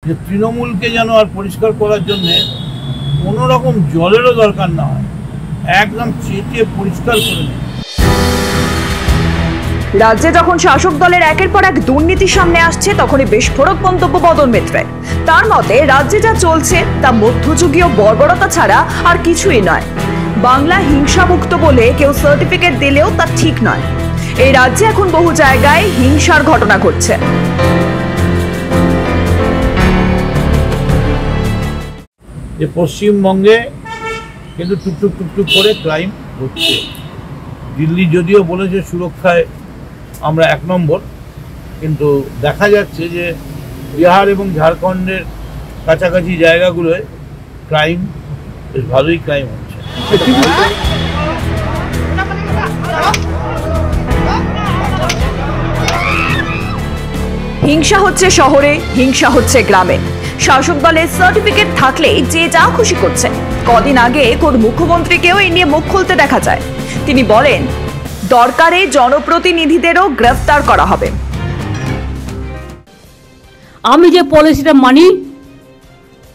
যে তৃণমূলকে যেন আর পরিষ্কার করার জন্যে কোনো রকম জলেরও দরকার না হয়, একদম চেটে পরিষ্কার করে নেয়। রাজ্যে যখন শাসক দলের একের পর এক দুর্নীতি সামনে আসছে তখনই বিস্ফোরক মন্তব্য মদন মিত্রের। তার মতে রাজ্যে যা চলছে তা মধ্যযুগীয় বর্বরতা ছাড়া আর কিছুই নয়। বাংলা হিংসামুক্ত বলে কেউ সার্টিফিকেট দিলেও তা ঠিক নয়। এই রাজ্যে এখন বহু জায়গায় হিংসার ঘটনা ঘটছে। যে পশ্চিমবঙ্গে কিন্তু টুকটুক টুকটুক করে ক্রাইম হচ্ছে। দিল্লি যদিও বলেছে সুরক্ষায় আমরা 1 নম্বর, কিন্তু দেখা যাচ্ছে যে বিহার এবং ঝাড়খণ্ডের কাছাকাছি জায়গাগুলোয় ক্রাইম বেশ ভালোই ক্রাইম হচ্ছে। হিংসা হচ্ছে শহরে, হিংসা হচ্ছে গ্রামে। শাসক দলের সার্টিফিকেট থাকলে যে যা খুশি করছে। কদিন আগে কোন মুখ্যমন্ত্রীকেও এই নিয়ে মুখ খুলতে দেখা যায়। তিনি বলেন দরকারে জনপ্রতিনিধিদেরও গ্রেফতার করা হবে। আমি যে পলিসিটা মানি,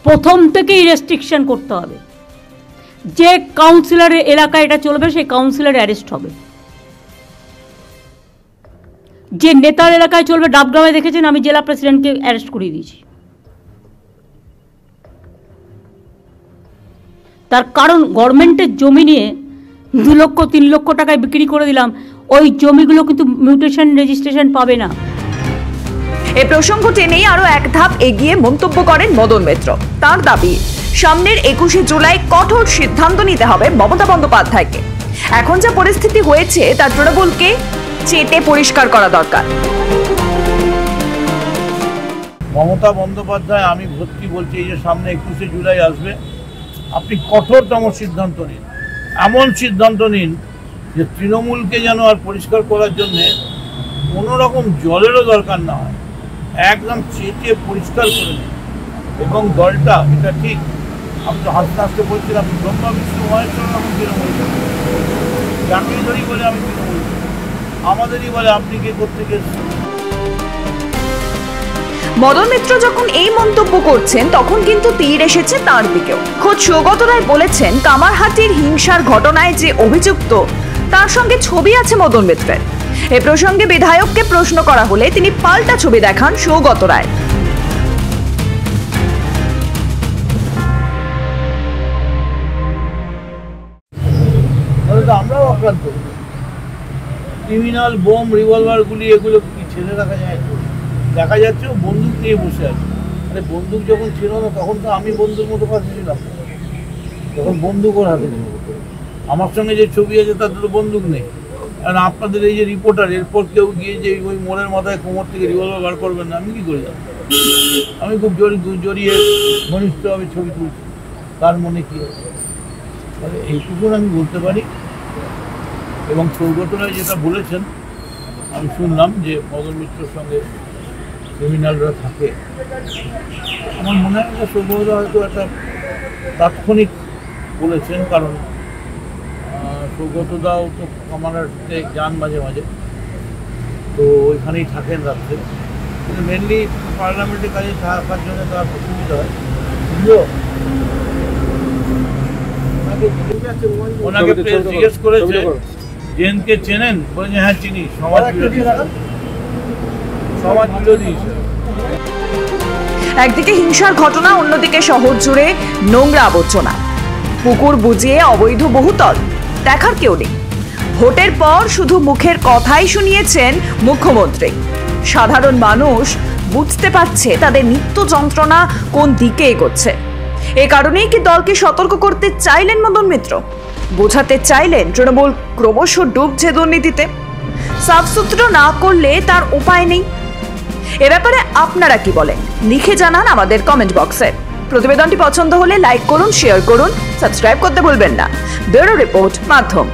প্রথম থেকেই রেস্ট্রিকশন করতে হবে। যে কাউন্সিলরের এলাকায় এটা চলবে সেই কাউন্সিলর অ্যারেস্ট হবে। যে নেতার এলাকায় চলবে, ডাবগ্রামে দেখেছেন আমি জেলা প্রেসিডেন্টকে অ্যারেস্ট করিয়ে দিয়েছি। তার কারণ গভর্নমেন্টের জমি নিয়ে 2 লক্ষ 3 লক্ষ টাকায় বিক্রি করে দিলাম, ওই জমিগুলো কিন্তু মিউটেশন রেজিস্ট্রেশন পাবে না। এই প্রসঙ্গ টেনেই আরো এক ধাপ এগিয়ে মন্তব্য করেন মদন মিত্র। তার দাবি সামনের 21শে জুলাই কঠোর সিদ্ধান্ত নিতে হবে মমতা বন্দ্যোপাধ্যায়কে। এখন যা পরিস্থিতি হয়েছে তা তৃণমূলকে চেটে পরিষ্কার করা দরকার। মমতা বন্দ্যোপাধ্যায়, আমি ভর্তি বলছি, এই যে সামনে 21শে জুলাই আসবে, আপনি কঠোরতম সিদ্ধান্ত নিন। এমন সিদ্ধান্ত নিন যে তৃণমূলকে যেন আর পরিষ্কার করার জন্যে কোনো রকম জলেরও দরকার না হয়, একদম চেটে পরিষ্কার করে নিন। এবং দলটা, এটা ঠিক, আমি তো হাসতে হাসতে বলছিলাম, ব্রহ্মা বিষ্ণু মহেশ্বর রকম তৃণমূল, যাকেই ধরি বলে আমি তৃণমূল, আমাদেরই বলে আপনি কে করতে গেছেন। মদন মিত্র যখন এই মন্তব্য করছেন তখন কিন্তু তীর এসেছে তার দিকেও। খোদ সৌগত রায় বলেছেন কামারহাটির হিংসার ঘটনায় যে অভিযুক্ত তার সঙ্গে ছবি আছে মদন মিত্রের। এ প্রসঙ্গে বিধায়ককে প্রশ্ন করা হলে তিনি পাল্টা ছবি দেখান সৌগত রায়। আমরাও আক্রান্ত, ক্রিমিনাল বোম রিভলভার গুলি এগুলো কি ছেড়ে রাখা যায়? দেখা যাচ্ছে ও বন্দুক নিয়ে বসে আছে। আরে বন্দুক যখন ছিল না তখন তো আমি বন্দুক মতো কাছে ছিলাম, তখন বন্দুক ওর হাতে ছিল। আমার সঙ্গে যে ছবি আছে তার তো বন্দুক নেই। কারণ আপনাদের এই যে রিপোর্টার, এরপর কেউ গিয়ে যে ওই মোড়ের মাথায় কোমর থেকে রিভলভার বার করবেন না, আমি কি করে যাব? আমি খুব জড়িয়ে ঘনিষ্ঠভাবে ছবি তুলছি, তার মনে কি আছে? তাহলে এইটুকুন আমি বলতে পারি। এবং সৌগত রায় যেটা বলেছেন, আমি শুনলাম যে মদন মিত্রের সঙ্গে ক্রিমিনালরা থাকে। আমার মনে হয় যে সৌগত হয়তো একটা তাৎক্ষণিক বলেছেন, কারণ সৌগতদাও তো কামারহাটিতে যান মাঝে মাঝে, তো ওইখানেই থাকেন রাত্রে, কিন্তু মেনলি পার্লামেন্টের কাজে থাকার জন্য তার অসুবিধা হয়। ওনাকে জিজ্ঞেস করেছে জেনকে চেনেন, বলেছে হ্যাঁ চিনি, সমাজ বিরোধী। একদিকে হিংসার ঘটনা, অন্যদিকে শহর জুড়ে নোংরা আবর্জনা, পুকুর বুজিয়ে অবৈধ বহুতল, দেখার কেউ নেই। ভোটের পর শুধু মুখের কথাই শুনিয়েছেন মুখ্যমন্ত্রী। সাধারণ মানুষ বুঝতে পারছে তাদের নিত্য যন্ত্রণা কোন দিকে এগোচ্ছে। এ কারণেই কি দলকে সতর্ক করতে চাইলেন মদন মিত্র? বোঝাতে চাইলেন তৃণমূল ক্রমশ ডুবছে দুর্নীতিতে। সাফসুতরো না করলে তার উপায় নেই। এ ব্যাপারে আপনারা কি বলেন লিখে জানান আমাদের কমেন্ট বক্সে। প্রতিবেদনটি পছন্দ হলে লাইক করুন, শেয়ার করুন, সাবস্ক্রাইব করতে ভুলবেন না। ব্যুরো রিপোর্ট, মাধ্যম।